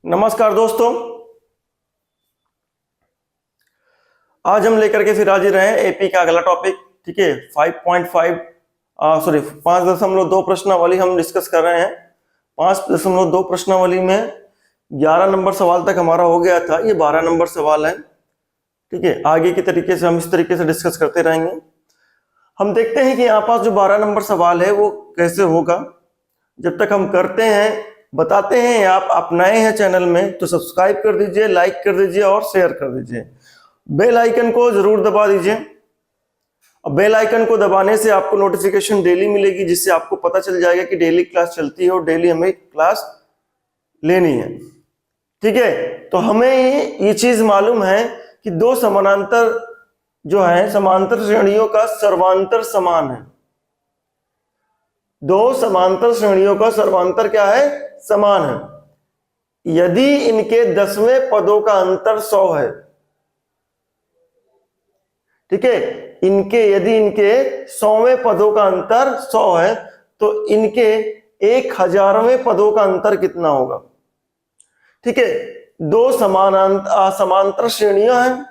नमस्कार दोस्तों, आज हम लेकर के फिर हाजिर हैं एपी का अगला टॉपिक। ठीक है, 5.2 प्रश्नावली हम डिस्कस कर रहे हैं। 5.2 प्रश्नावली में 11 नंबर सवाल तक हमारा हो गया था, ये 12 नंबर सवाल है। ठीक है, आगे की तरीके से हम इस तरीके से डिस्कस करते रहेंगे। हम देखते हैं कि यहाँ पास जो 12 नंबर सवाल है वो कैसे होगा। जब तक हम करते हैं बताते हैं, आप नए हैं चैनल में तो सब्सक्राइब कर दीजिए, लाइक कर दीजिए और शेयर कर दीजिए। बेल आइकन को जरूर दबा दीजिए। अब बेल आइकन को दबाने से आपको नोटिफिकेशन डेली मिलेगी, जिससे आपको पता चल जाएगा कि डेली क्लास चलती है और डेली हमें क्लास लेनी है। ठीक है, तो हमें ये चीज मालूम है कि दो समानांतर जो है समांतर श्रेणियों का सर्वांतर समान है। दो समांतर श्रेणियों का सर्वांतर क्या है? समान है। यदि इनके 10वें पदों का अंतर 100 है। ठीक है, यदि इनके 100वें पदों का अंतर 100 है तो इनके 1000वें पदों का अंतर कितना होगा? ठीक है, दो समांतर श्रेणियां हैं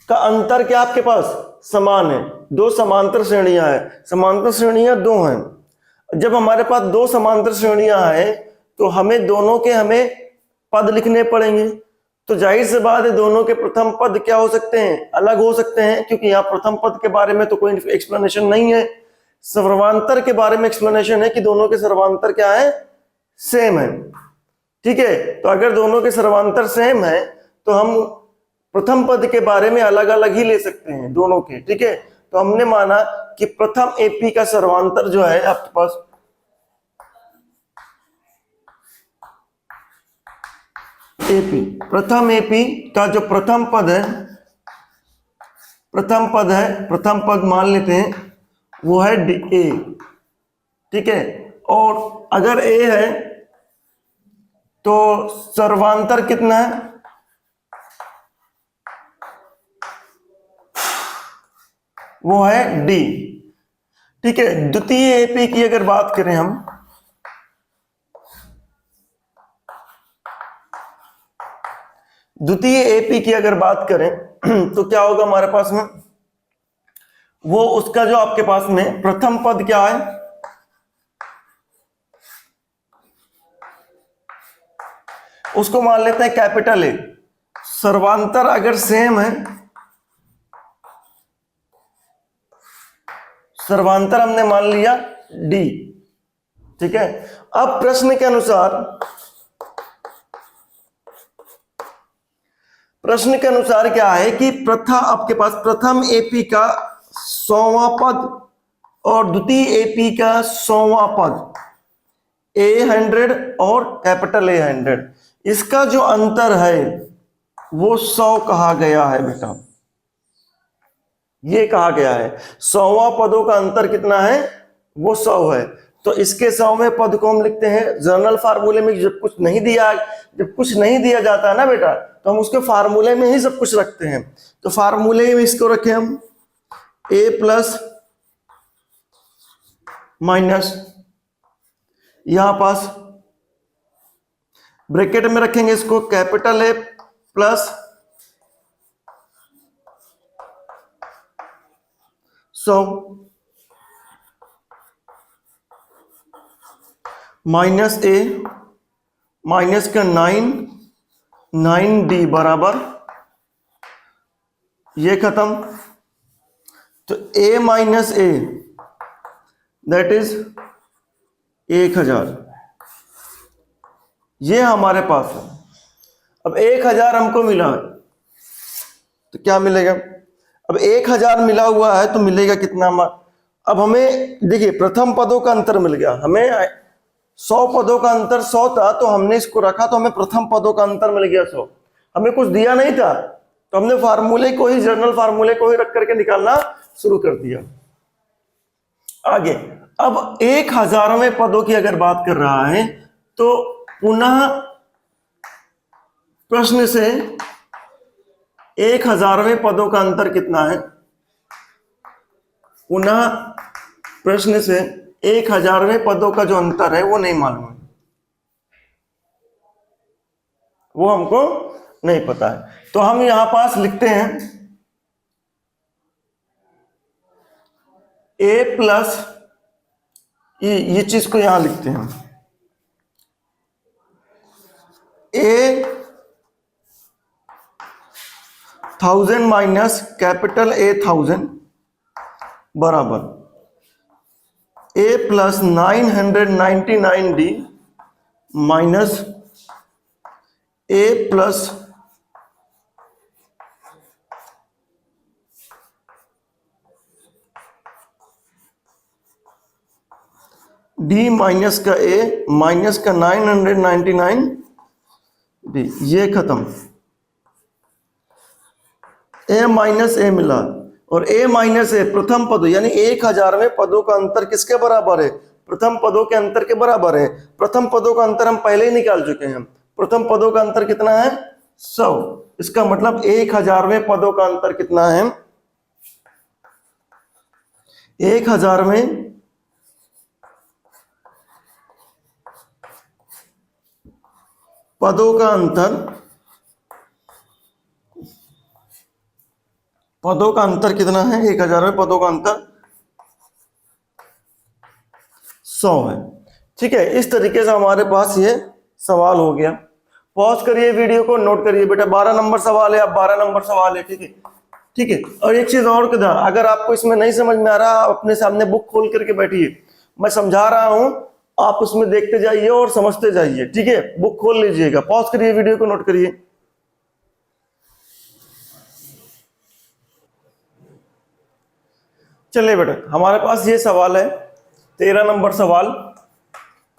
का अंतर क्या आपके पास समान है। दो समांतर श्रेणियां हैं, समांतर श्रेणियां दो हैं। जब हमारे पास दो समांतर श्रेणियां हैं तो हमें दोनों के पद लिखने पड़ेंगे। तो जाहिर सी बात है दोनों के प्रथम पद क्या हो सकते हैं? अलग हो सकते हैं, क्योंकि यहाँ प्रथम पद के बारे में तो कोई एक्सप्लेनेशन नहीं है। सर्वांतर के बारे में एक्सप्लेनेशन है कि दोनों के सर्वांतर क्या है? सेम है। ठीक है, तो अगर दोनों के सर्वांतर सेम है तो हम प्रथम पद के बारे में अलग अलग ही ले सकते हैं दोनों के। ठीक है, तो हमने माना कि प्रथम एपी का सर्वांतर जो है आपके पास एपी, प्रथम एपी का जो प्रथम पद है, प्रथम पद मान लेते हैं वो है ए। ठीक है, और अगर ए है तो सर्वांतर कितना है? वो है डी। ठीक है, द्वितीय एपी की अगर बात करें हम, द्वितीय एपी की अगर बात करें तो क्या होगा हमारे पास में? वो उसका जो आपके पास में प्रथम पद क्या है? उसको मान लेते हैं कैपिटल ए। सर्वांतर अगर सेम है, सर्वांतर हमने मान लिया डी। ठीक है, अब प्रश्न के अनुसार क्या है कि आपके पास प्रथम एपी का 100वां पद और द्वितीय एपी का 100वां पद A100 और कैपिटल A100, इसका जो अंतर है वो 100 कहा गया है बेटा। ये कहा गया है 100वां पदों का अंतर कितना है? वो 100 है। तो इसके 100वें पद को हम लिखते हैं जनरल फार्मूले में। जब कुछ नहीं दिया जाता है ना बेटा, तो हम उसके फार्मूले में ही सब कुछ रखते हैं। तो फार्मूले में इसको रखें हम a प्लस माइनस, यहां पास ब्रैकेट में रखेंगे इसको capital A plus 100 minus A minus का 9D बराबर, ये खत्म। तो A minus A that is 1000, ये हमारे पास है। अब 1000 हमको मिला है तो क्या मिलेगा? अब 1000 मिला हुआ है तो मिलेगा कितना? अब हमें देखिए प्रथम पदों का अंतर मिल गया, हमें 100 पदों का अंतर 100 था तो हमने इसको रखा तो हमें प्रथम पदों का अंतर मिल गया 100। हमें कुछ दिया नहीं था तो हमने जनरल फार्मूले को ही रख करके निकालना शुरू कर दिया। आगे अब 1000वें पदों की अगर बात कर रहा है तो पुनः प्रश्न से 1000वें पदों का अंतर कितना है? पुनः प्रश्न से 1000वें पदों का जो अंतर है वो नहीं मालूम है। वो हमको नहीं पता है। तो हम यहां पास लिखते हैं ए प्लस, ये चीज को यहां लिखते हैं, ए 1000 माइनस कैपिटल ए 1000 बराबर ए प्लस 999D माइनस ए प्लस डी माइनस का ए माइनस का 999D, ये खत्म, ए माइनस ए मिला, और ए माइनस ए प्रथम पदों यानी 1000वें पदों का अंतर किसके बराबर है? प्रथम पदों के अंतर के बराबर है। प्रथम पदों का अंतर हम पहले ही निकाल चुके हैं। प्रथम पदों का अंतर कितना है? 100। इसका मतलब 1000वें पदों का अंतर कितना है? 1000वें पदों का अंतर, पदों का अंतर कितना है? 1000वें पदों का अंतर 100 है। ठीक है, इस तरीके से हमारे पास ये सवाल हो गया। पॉज करिए वीडियो को, नोट करिए बेटा, 12 नंबर सवाल है, अब 12 नंबर सवाल है। ठीक है, ठीक है। और एक चीज और कदा, अगर आपको इसमें नहीं समझ में आ रहा, आप अपने सामने बुक खोल करके बैठिए, मैं समझा रहा हूं, आप उसमें देखते जाइए और समझते जाइए। ठीक है, बुक खोल लीजिएगा, पॉज करिए वीडियो को, नोट करिए। चलिए बेटा, हमारे पास ये सवाल है 13 नंबर सवाल।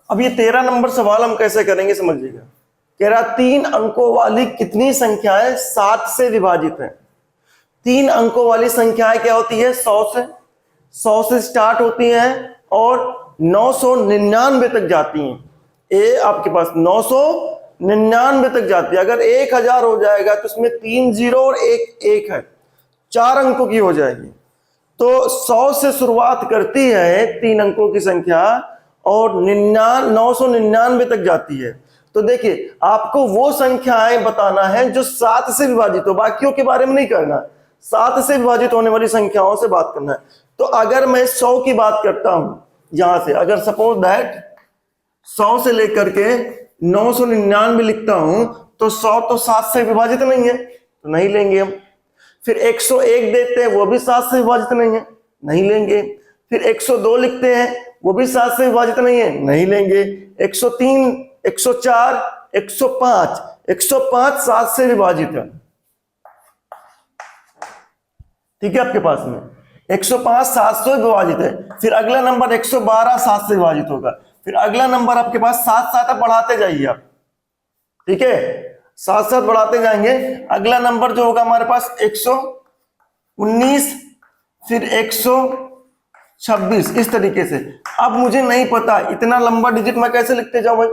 अब ये 13 नंबर सवाल हम कैसे करेंगे समझिएगा। कह रहा 3 अंकों वाली कितनी संख्याएं 7 से विभाजित हैं? 3 अंकों वाली संख्याएं क्या होती है? 100 से स्टार्ट होती हैं और 999 तक जाती हैं। ए आपके पास 999 तक जाती है। अगर 1000 हो जाएगा तो उसमें 3 जीरो और एक एक है, 4 अंकों की हो जाएगी। तो 100 से शुरुआत करती है 3 अंकों की संख्या और 999 तक जाती है। तो देखिए, आपको वो संख्याएं बताना है जो 7 से विभाजित हो, बाकियों के बारे में नहीं करना। 7 से विभाजित होने वाली संख्याओं से बात करना है। तो अगर मैं 100 की बात करता हूं यहां से, अगर सपोज दैट 100 से लेकर के 999 लिखता हूं, तो 100 तो 7 से विभाजित नहीं है, तो नहीं लेंगे हम। फिर 101 देते हैं, वो भी 7 से विभाजित नहीं है, नहीं लेंगे। फिर 102 लिखते हैं, वो भी 7 से विभाजित नहीं है, नहीं लेंगे। 103, 104, 105 7 से विभाजित है। ठीक है, आपके पास में 105 7 से विभाजित है। फिर अगला नंबर 112 7 से विभाजित होगा। फिर अगला नंबर आपके पास 7 7 बढ़ाते जाइए आप। ठीक है, 7 7 बढ़ाते जाएंगे। अगला नंबर जो होगा हमारे पास 119, फिर 126, इस तरीके से। अब मुझे नहीं पता इतना लंबा डिजिट मैं कैसे लिखते जाऊं भाई,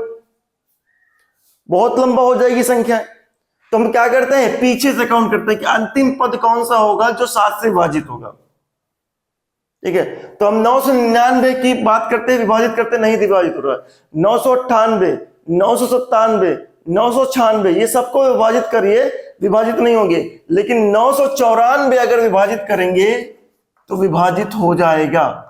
बहुत लंबा हो जाएगी संख्या। तो हम क्या करते हैं, पीछे से काउंट करते हैं कि अंतिम पद कौन सा होगा जो 7 से विभाजित होगा। ठीक है, तो हम 999 की बात करते हैं, विभाजित करते नहीं, विभाजित हो रहा है। 998, 997, 996, ये सबको विभाजित करिए, विभाजित नहीं होंगे। लेकिन 994 अगर विभाजित करेंगे तो विभाजित हो जाएगा।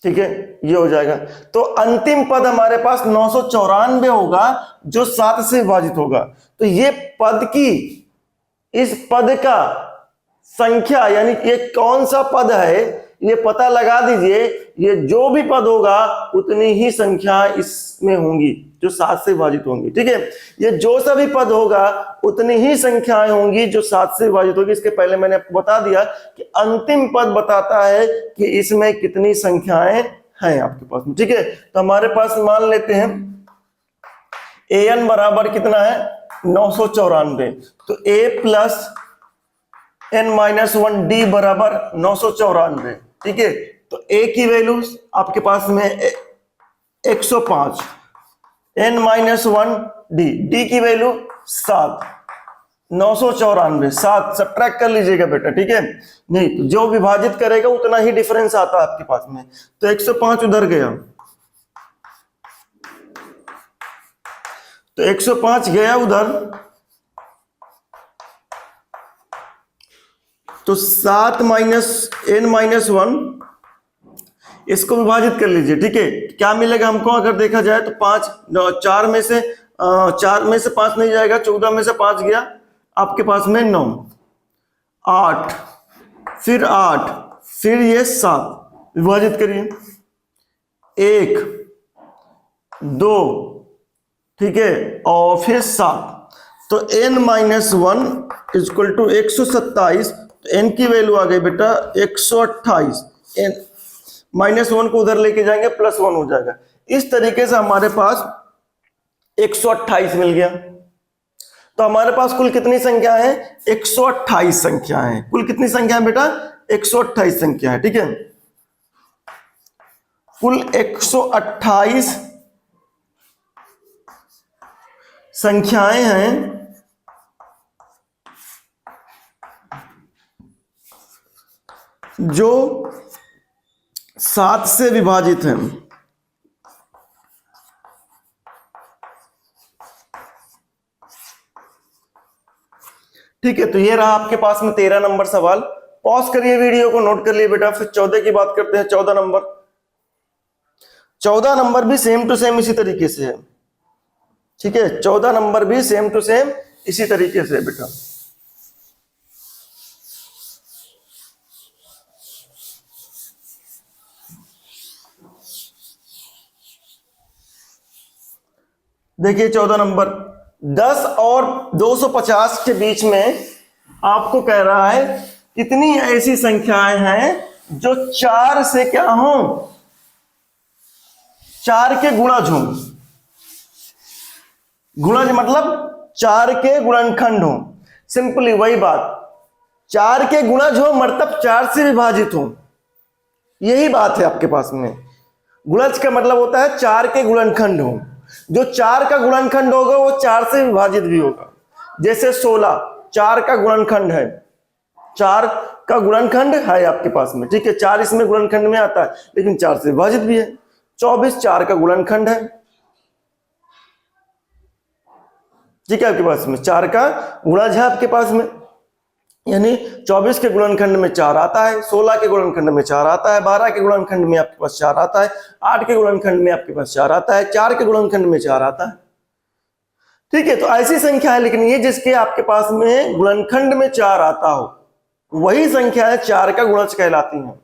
ठीक है, ये हो जाएगा। तो अंतिम पद हमारे पास 994 होगा जो 7 से विभाजित होगा। तो ये पद की, इस पद का संख्या यानी ये कौन सा पद है ये पता लगा दीजिए। ये जो भी पद होगा उतनी ही संख्या इसमें होंगी जो 7 से विभाजित होंगी। ठीक है, ये जो सा भी पद होगा उतनी ही संख्याएं होंगी जो 7 से विभाजित होगी। इसके पहले मैंने आपको बता दिया कि अंतिम पद बताता है कि इसमें कितनी संख्याएं हैं आपके पास। ठीक है, तो हमारे पास मान लेते हैं an बराबर कितना है 994। तो a प्लस n-1 d बराबर 994। ठीक है, तो a की वैल्यू आपके पास में 105, n-1 d की वैल्यू 7, 994, 7 सब्ट्रैक्ट कर लीजिएगा बेटा। ठीक है, नहीं तो जो विभाजित करेगा उतना ही डिफरेंस आता है आपके पास में। तो 105 उधर गया, तो 105 गया उधर, तो 7 माइनस n माइनस 1, इसको विभाजित कर लीजिए। ठीक है, क्या मिलेगा हमको अगर देखा जाए तो 5, 4 में से 5 नहीं जाएगा, 14 में से 5 गया आपके पास में 9, 8, फिर 8, फिर ये 7, विभाजित करिए 1, 2, ठीक है, और फिर 7, तो n माइनस 1 इक्वल टू 127, तो n की वैल्यू आ गई बेटा 128, n माइनस 1 को उधर लेके जाएंगे प्लस 1 हो जाएगा। इस तरीके से हमारे पास 128 मिल गया। तो हमारे पास कुल कितनी संख्या है? 128 संख्या है। कुल कितनी संख्या है बेटा? 128 संख्या है। ठीक है, कुल 128 संख्याएं हैं जो 7 से विभाजित हैं। ठीक है, तो ये रहा आपके पास में 13 नंबर सवाल। पॉज करिए वीडियो को, नोट कर लिए बेटा, फिर 14 की बात करते हैं। 14 नंबर, 14 नंबर भी सेम टू सेम इसी तरीके से है। ठीक है, 14 नंबर भी सेम टू सेम इसी तरीके से है बेटा। देखिए 14 नंबर, 10 और 250 के बीच में आपको कह रहा है कितनी ऐसी संख्याएं हैं जो 4 से क्या हो, 4 के गुणज हो। गुणज मतलब 4 के गुणनखंड हो। सिंपली वही बात, 4 के गुणज हो मतलब 4 से विभाजित हो, यही बात है आपके पास में। गुणज का मतलब होता है 4 के गुणनखंड हो। जो 4 का गुणनखंड होगा वो 4 से विभाजित भी होगा। जैसे 16 4 का गुणनखंड है, 4 का गुणनखंड है आपके पास में। ठीक है, 4 इसमें गुणनखंड में आता है, लेकिन 4 से विभाजित भी है। 24 4 का गुणनखंड है। ठीक है, आपके पास में 4 का गुणज है आपके पास में, यानी 24 के गुणनखंड में 4 आता है, 16 के गुणनखंड में 4 आता है, 12 के गुणनखंड में आपके पास 4 आता है, 8 के गुणनखंड में आपके पास 4 आता है, 4 के गुणनखंड में 4 आता है। ठीक है, तो ऐसी संख्या है लेकिन ये जिसके आपके पास में गुणनखंड में 4 आता हो, वही संख्या है 4 का गुणज कहलाती है।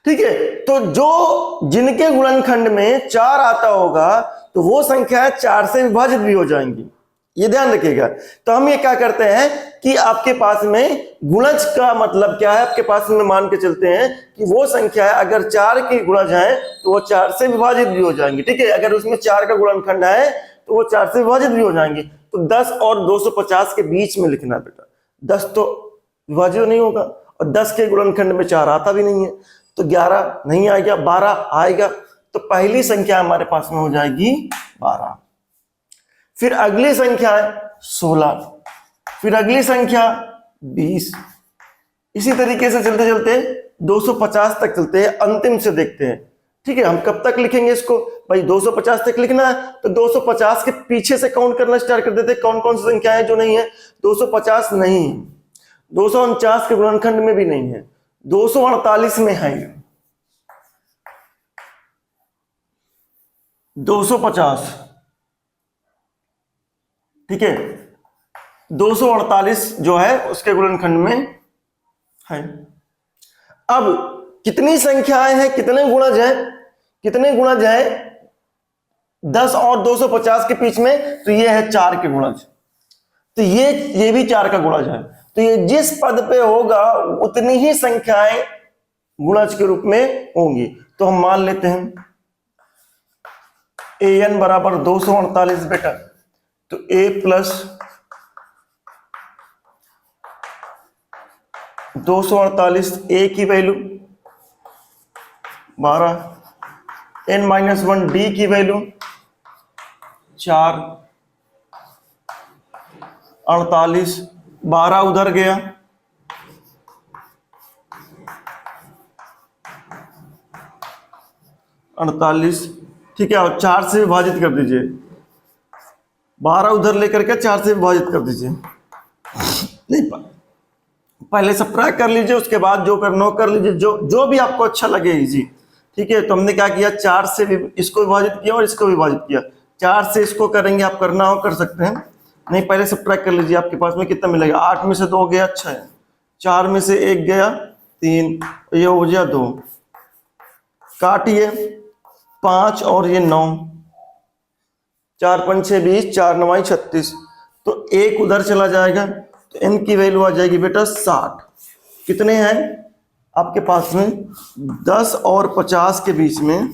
ठीक है, तो जो जिनके गुणनखंड में 4 आता होगा तो वो संख्या 4 से विभाजित भी हो जाएंगी, ये ध्यान रखिएगा। तो हम ये क्या करते हैं कि आपके पास में गुणज का मतलब क्या है, आपके पास में मान के चलते हैं कि वो संख्या अगर 4 की गुणज है तो वो 4 से विभाजित भी हो जाएंगी। ठीक है, अगर उसमें 4 का गुणनखंड है तो वो 4 से विभाजित भी हो जाएंगे। तो 10 और 250 के बीच में लिखना बेटा। 10 तो विभाजित नहीं होगा और 10 के गुणनखंड में 4 आता भी नहीं है, तो 11 नहीं आएगा, 12 आएगा। तो पहली संख्या हमारे पास में हो जाएगी 12। फिर अगली संख्या है 16, फिर अगली संख्या 20। इसी तरीके से चलते चलते 250 तक चलते हैं, अंतिम से देखते हैं। ठीक है, हम कब तक लिखेंगे इसको भाई? 250 तक लिखना है तो 250 के पीछे से काउंट करना स्टार्ट कर देते हैं। कौन कौन सी संख्याएं जो नहीं है? 250 नहीं है, 249 के गुणनखंड में भी नहीं है, 248 में है, 250। ठीक है, 248 जो है उसके गुणनखंड में है। अब कितनी संख्याएं हैं, कितने गुणज हैं? कितने गुणज है 10 और 250 के बीच में? तो ये है 4 के गुणज। तो ये भी 4 का गुणज है। तो ये जिस पद पे होगा उतनी ही संख्याएं गुणज के रूप में होंगी। तो हम मान लेते हैं an बराबर 248 बेटा। तो a प्लस 248, a की वैल्यू 12, n माइनस 1 d की वैल्यू 4, 48, 12 उधर गया, 48। ठीक है, और 4 से विभाजित कर दीजिए, 12 उधर लेकर के 4 से विभाजित कर दीजिए। नहीं, पहले सब्ट्रैक्ट कर लीजिए, उसके बाद जो करना हो कर लीजिए, जो भी आपको अच्छा लगे इजी। ठीक है, तो हमने क्या किया, 4 से इसको विभाजित किया और इसको विभाजित किया। 4 से इसको करेंगे, आप करना हो कर सकते हैं, नहीं पहले सब्ट्रैक्ट कर लीजिए। आपके पास में कितना मिलेगा, 8 में से 2 गया, अच्छा है। 4 में से 1 गया, 3, ये हो गया 2, काटिए 5 और ये 9, 4 5 6 20, 4 9 36, तो 1 उधर चला जाएगा, तो n की वैल्यू आ जाएगी बेटा 60। कितने हैं आपके पास में, 10 और 50 के बीच में,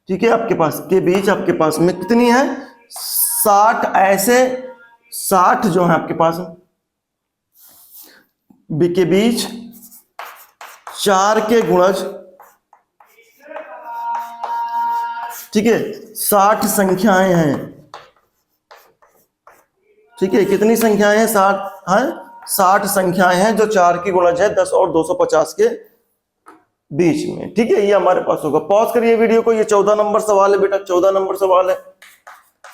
ठीक है, आपके पास के बीच आपके पास में कितनी है, 60। ऐसे 60 जो है आपके पास के बीच 4 के गुणज, ठीक है, 60 संख्याएं हैं। ठीक है, कितनी संख्याएं हैं, 60 है, 60 संख्याएं हैं जो 4 की गुणज है 10 और 250 के बीच में। ठीक है, ये हमारे पास होगा। पॉज करिए वीडियो को, ये 14 नंबर सवाल है बेटा, 14 नंबर सवाल है,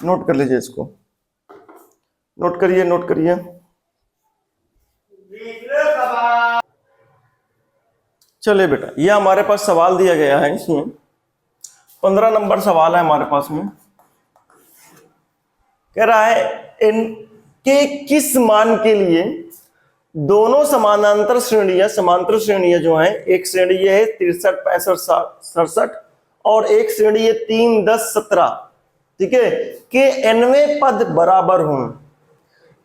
नोट कर लीजिए इसको, नोट करिए, नोट करिए। चलिए बेटा, ये हमारे पास सवाल दिया गया है, इसमें 15 नंबर सवाल है हमारे पास में। कह रहा है इनके किस मान के लिए दोनों समानांतर श्रेणियां जो हैं, एक श्रेणी ये है 63 65 67 और एक श्रेणी ये 3 10 17, ठीक है, के nवें पद बराबर हों।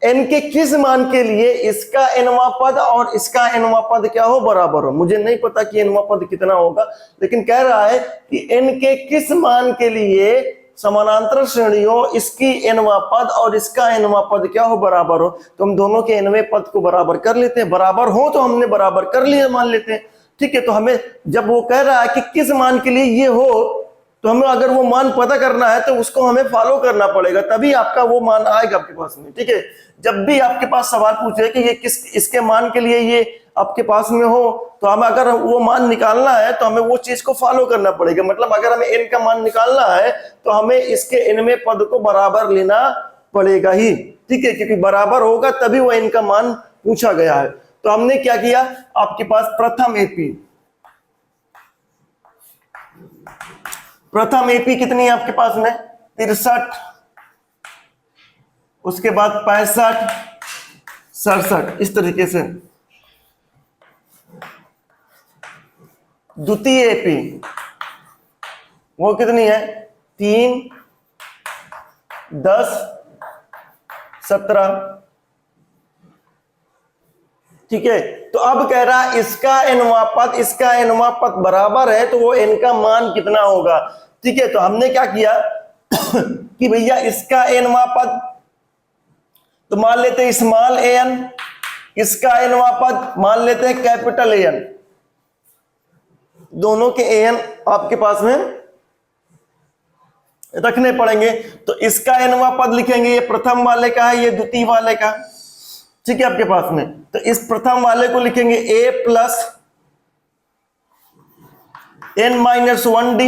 n के किस मान के लिए इसका nवां पद और इसका nवां पद क्या हो, बराबर हो। मुझे नहीं पता कि nवां पद कितना होगा, लेकिन कह रहा है कि n के किस मान के लिए समानांतर श्रेणियों इसकी nवां पद और इसका nवां पद क्या हो, बराबर हो। तो हम दोनों के nवें पद को बराबर कर लेते हैं, बराबर हो तो हमने बराबर कर लिए मान लेते हैं। ठीक है, तो हमें जब वो कह रहा है कि किस मान के लिए ये हो, तो हमें अगर वो मान पता करना है तो उसको हमें फॉलो करना पड़ेगा, तभी आपका वो मान आएगा आपके पास में। ठीक है, जब भी आपके पास सवाल पूछे कि ये इसके मान के लिए ये आपके पास में हो, तो हमें अगर वो मान निकालना है तो हमें वो चीज को फॉलो करना पड़ेगा। मतलब अगर हमें n का मान निकालना है तो हमें इसके nवें पद को बराबर लेना पड़ेगा ही। ठीक है, क्योंकि बराबर होगा तभी वो n का मान पूछा गया है। तो हमने क्या किया, आपके पास प्रथम एपी कितनी है आपके पास में, 63, उसके बाद 65 67, इस तरीके से। द्वितीय एपी वो कितनी है, 3 10 17, ठीक है। तो अब कह रहा है इसका nवां पद बराबर है, तो वो n का मान कितना होगा। ठीक है, तो हमने क्या किया कि भैया इसका nवां पद तो मान लेते हैं स्मॉल an, इसका nवां पद मान लेते हैं कैपिटल An। दोनों के an आपके पास में रखने पड़ेंगे। तो इसका nवां पद लिखेंगे, ये प्रथम वाले का है, ये द्वितीय वाले का। ठीक है, आपके पास में तो इस प्रथम वाले को लिखेंगे a प्लस n-1d,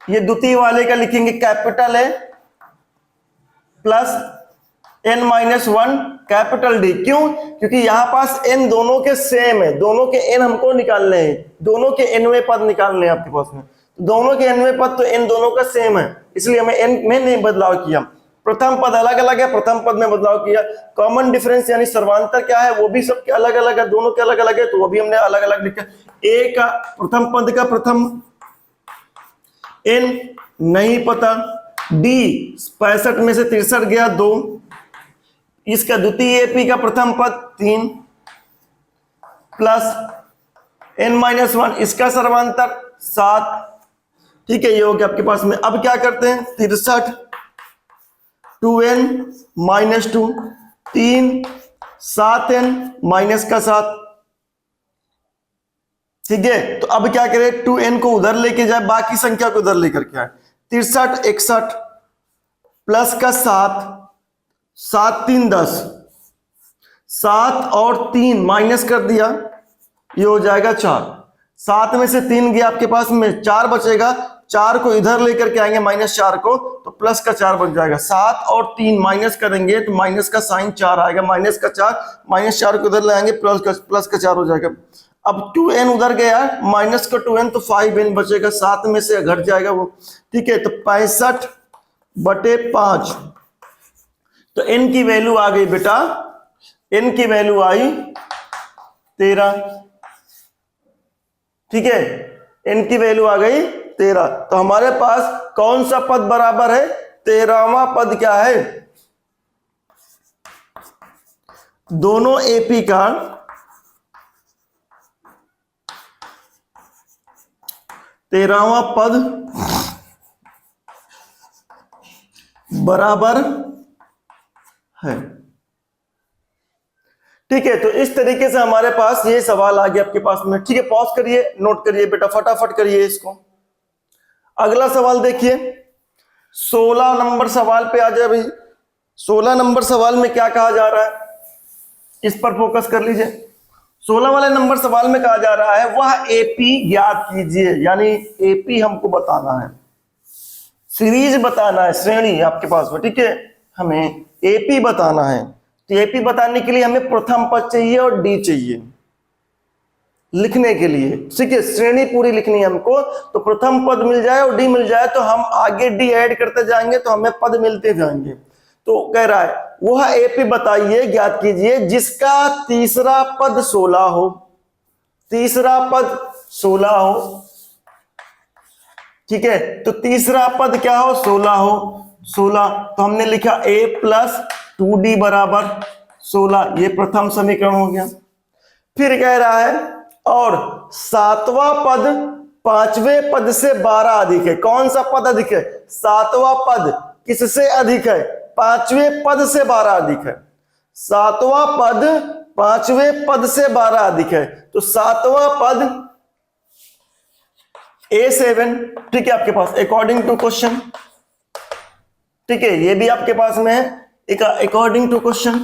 ये द्वितीय वाले का लिखेंगे capital A plus n-1 capital D। क्यों, क्योंकि यहां पास n दोनों के सेम है, दोनों के n हमको निकालने हैं, दोनों के nवें पद निकालने हैं आपके पास में। दोनों के nवें पद तो n दोनों का सेम है, इसलिए हमें n में नहीं बदलाव किया। प्रथम पद अलग अलग है, प्रथम पद में बदलाव किया। कॉमन डिफरेंस यानी सर्वांतर क्या है, वो भी सबके अलग अलग है, दोनों के अलग अलग है, तो वो भी हमने अलग अलग लिखा। a का प्रथम पद का प्रथम n नहीं पता, d 65 में से 63 गया 2, इसका द्वितीय एपी का प्रथम पद 3 प्लस n-1 इसका सर्वांतर 7। ठीक है, ये हो गया आपके पास में। अब क्या करते हैं, 63 2n-2 3 7n माइनस का 7। ठीक है, तो अब क्या करें, 2n को उधर लेके जाए, बाकी संख्या को उधर लेकर के आए। 63 61 प्लस का 7 7 3 10, 7 और 3 माइनस कर दिया, ये हो जाएगा 4। 7 में से 3 गया आपके पास में 4 बचेगा, 4 को इधर लेकर के आएंगे -4 को, तो प्लस का 4 बच जाएगा। 7 और 3 माइनस करेंगे तो माइनस का साइन 4 आएगा, माइनस का 4, -4 को इधर लाएंगे प्लस का 4 हो जाएगा। अब 2n उधर गया, माइनस का 2n तो 5n बचेगा, 7 में से घट जाएगा वो, ठीक है। तो 65/5, तो n की वैल्यू आ गई बेटा, n की वैल्यू आई 13, ठीक है, n की वैल्यू आ गई 13। तो हमारे पास कौन सा पद बराबर है, 13वां पद क्या है, दोनों एपी का 13वां पद बराबर है, ठीक है। तो इस तरीके से हमारे पास ये सवाल आ गया आपके पास में, ठीक है। पॉज करिए, नोट करिए बेटा, फटाफट करिए इसको। अगला सवाल देखिए, 16 नंबर सवाल पे आ जाए भाई। 16 नंबर सवाल में क्या कहा जा रहा है, इस पर फोकस कर लीजिए। 16 वाले नंबर सवाल में कहा जा रहा है वह एपी ज्ञात कीजिए, यानी एपी हमको बताना है, सीरीज बताना है, श्रेणी आपके पास में, ठीक है। हमें एपी बताना है, तो एपी बताने के लिए हमें प्रथम पद चाहिए और डी चाहिए लिखने के लिए, ठीक है। श्रेणी पूरी लिखनी है हमको, तो प्रथम पद मिल जाए और डी मिल जाए तो हम आगे डी ऐड करते जाएंगे तो हमें पद मिलते जाएंगे। तो कह रहा है वह एपी बताइए, ज्ञात कीजिए जिसका तीसरा पद 16 हो, तीसरा पद 16 हो, ठीक है। तो तीसरा पद क्या हो, 16 हो, 16। तो हमने लिखा a + 2d बराबर 16, ये प्रथम समीकरण हो गया। फिर कह रहा है और 7वां पद 5वें पद से 12 अधिक है। कौन सा पद अधिक है, 7वां पद किससे अधिक है, 5वें पद से 12 अधिक है। 7वां पद 5वें पद से 12 अधिक है, तो 7वां पद A7, ठीक है आपके पास, अकॉर्डिंग टू क्वेश्चन, ठीक है। ये भी आपके पास में है, अकॉर्डिंग टू क्वेश्चन।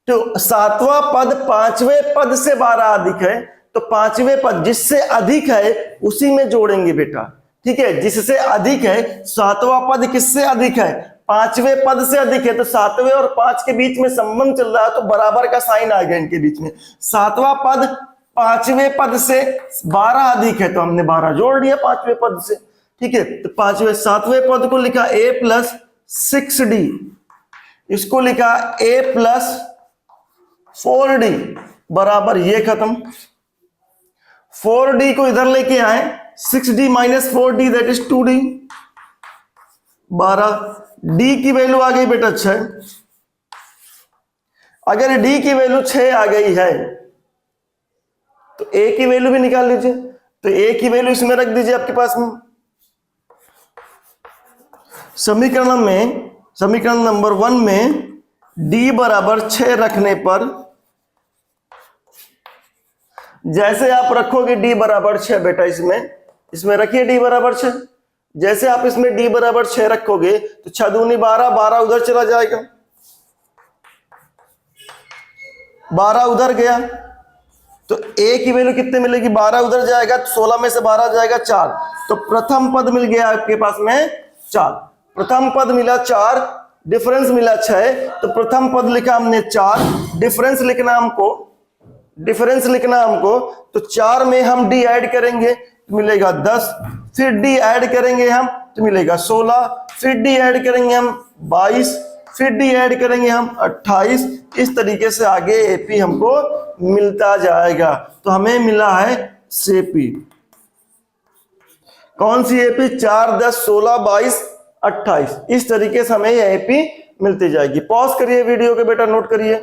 तो 7वां पद 5वें पद से 12 अधिक है, तो 5वें पद जिससे अधिक है उसी में जोड़ेंगे बेटा, ठीक है। जिससे अधिक है, 7वां पद किससे अधिक है, 5वें पद से अधिक है, तो 7वें और 5 के बीच में संबंध चल रहा है, तो बराबर का साइन आ गया इनके बीच में। 7वां पद 5वें पद से 12 अधिक है, तो हमने 12 जोड़ दिया 5वें पद से, ठीक है। तो 7वें पद को लिखा a + 6d, इसको लिखा a + 4d बराबर, ये खत्म। 4d को इधर लेके आए, 6d - 4d that is 2d, 12। d की वैल्यू आ गई बेटा 6। अगर d की वैल्यू 6 आ गई है तो a की वैल्यू भी निकाल लीजिए। तो a की वैल्यू इसमें रख दीजिए आपके पास में। समीकरण नंबर 1 में d बराबर 6 रखने पर, जैसे आप रखोगे d बराबर 6 बेटा, इसमें रखिए d बराबर 6। जैसे आप इसमें d बराबर 6 रखोगे तो 6 दूनी 12, 12 उधर चला जाएगा, 12 उधर गया, तो a की वैल्यू कितने मिलेगी, 12 उधर जाएगा, 16 में से 12 जाएगा 4, तो प्रथम पद मिल गया आपके पास में 4। प्रथम पद मिला 4, डिफरेंस मिला 6, तो प्रथम पद लिखा हमने 4, डिफरेंस लिखना हमको, तो 4 में हम d ऐड करेंगे तो मिलेगा 10, फिर d ऐड करेंगे हम तो मिलेगा 16, फिर d ऐड करेंगे हम 22, फिर d ऐड करेंगे हम 28। इस तरीके से आगे एपी हमको मिलता जाएगा। तो हमें मिला है एपी, कौन सी एपी, 4, 10, 16, 22, 28। इस तरीके से हमें एपी मिलती जाएगी। पॉज करिए वीडियो के बेटा, नोट करिए।